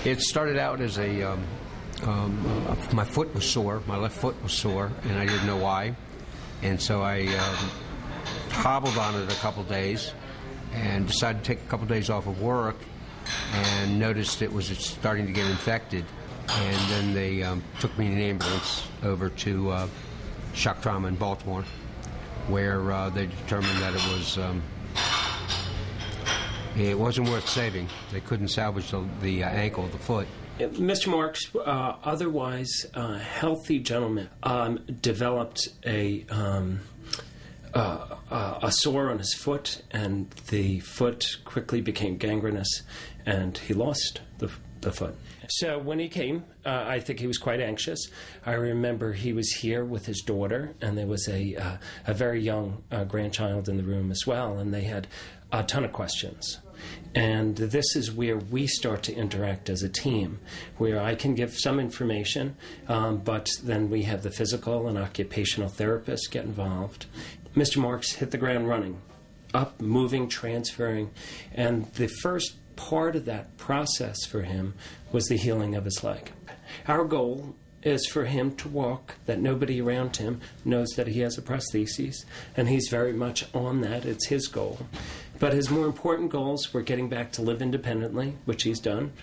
It started out as my foot was sore, my left foot was sore, and I didn't know why. And so I hobbled on it a couple days and decided to take a couple days off of work and noticed it was starting to get infected. And then they took me in an ambulance over to shock trauma in Baltimore, where they determined that it wasn't worth saving. They couldn't salvage the ankle of the foot. Mr. Marks, otherwise healthy gentleman, developed a sore on his foot, and the foot quickly became gangrenous, and he lost the foot. So when he came, I think he was quite anxious. I remember he was here with his daughter, and there was a very young grandchild in the room as well, and they had a ton of questions. And this is where we start to interact as a team, where I can give some information, but then we have the physical and occupational therapists get involved. Mr. Marks hit the ground running, up, moving, transferring, and the first part of that process for him was the healing of his leg. Our goal is for him to walk, that nobody around him knows that he has a prosthesis, and he's very much on that. It's his goal. But his more important goals were getting back to live independently, which he's done.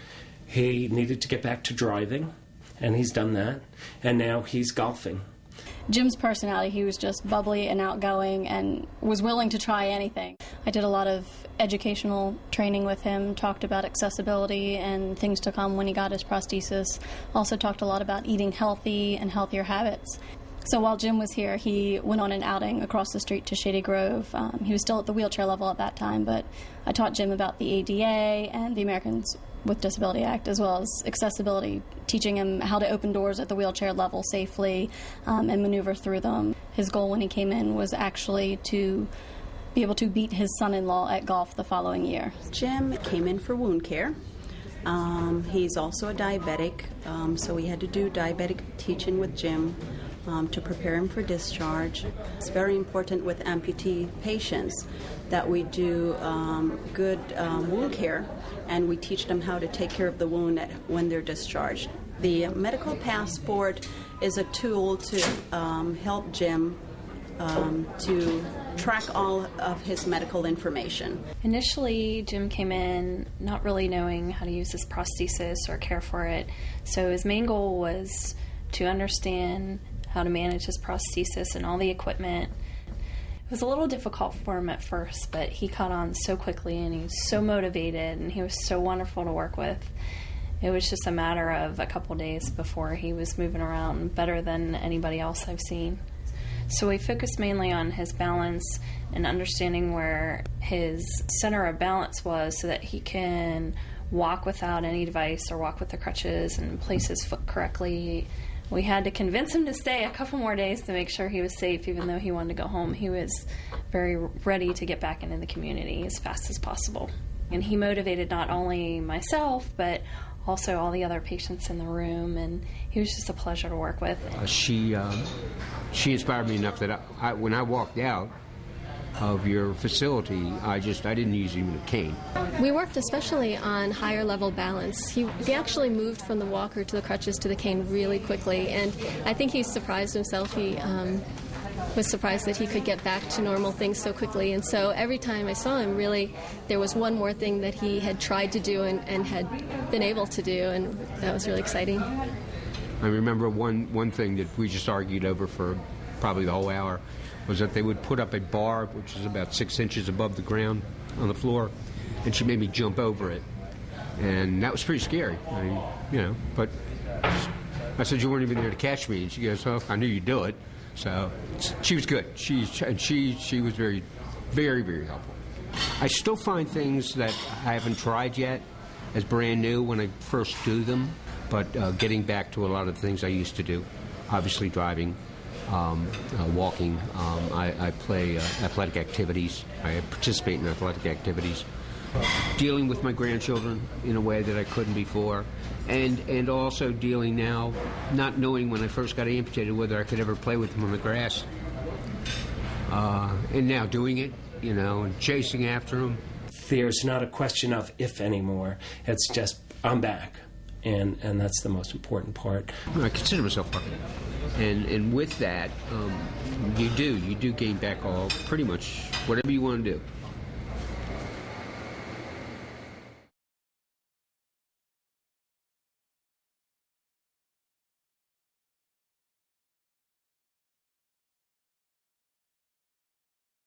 He needed to get back to driving, and he's done that. And now he's golfing. Jim's personality, he was just bubbly and outgoing and was willing to try anything. I did a lot of educational training with him, talked about accessibility and things to come when he got his prosthesis. Also talked a lot about eating healthy and healthier habits. So while Jim was here, he went on an outing across the street to Shady Grove. He was still at the wheelchair level at that time, but I taught Jim about the ADA and the Americans with Disability Act, as well as accessibility, teaching him how to open doors at the wheelchair level safely and maneuver through them. His goal when he came in was actually to be able to beat his son-in-law at golf the following year. Jim came in for wound care. He's also a diabetic, so we had to do diabetic teaching with Jim to prepare him for discharge. It's very important with amputee patients that we do good wound care, and we teach them how to take care of the wound when they're discharged. The medical passport is a tool to help Jim to track all of his medical information. Initially, Jim came in not really knowing how to use his prosthesis or care for it, so his main goal was to understand how to manage his prosthesis and all the equipment. It was a little difficult for him at first, but he caught on so quickly, and he was so motivated, and he was so wonderful to work with. It was just a matter of a couple days before he was moving around better than anybody else I've seen. So we focused mainly on his balance and understanding where his center of balance was so that he can walk without any device or walk with the crutches and place his foot correctly. We had to convince him to stay a couple more days to make sure he was safe, even though he wanted to go home. He was very ready to get back into the community as fast as possible. And he motivated not only myself, but also all the other patients in the room, and he was just a pleasure to work with. She inspired me enough that when I walked out of your facility, I didn't use even a cane. We worked especially on higher level balance. He actually moved from the walker to the crutches to the cane really quickly, and I think he surprised himself. He was surprised that he could get back to normal things so quickly, and so every time I saw him, really, there was one more thing that he had tried to do and had been able to do, and that was really exciting. I remember one thing that we just argued over for probably the whole hour was that they would put up a bar which is about 6 inches above the ground on the floor, and she made me jump over it, and that was pretty scary. But I said, "You weren't even there to catch me," and she goes, "Oh, I knew you'd do it." So she was good. She was very, very, very helpful. I still find things that I haven't tried yet as brand new when I first do them, but getting back to a lot of the things I used to do, obviously driving, walking. I play athletic activities. I participate in athletic activities. Dealing with my grandchildren in a way that I couldn't before. And also dealing now, not knowing when I first got amputated whether I could ever play with them on the grass. And now doing it, and chasing after them. There's not a question of if anymore. It's just, I'm back. and that's the most important part. I consider myself lucky. And with that, you do gain back all pretty much whatever you want to do.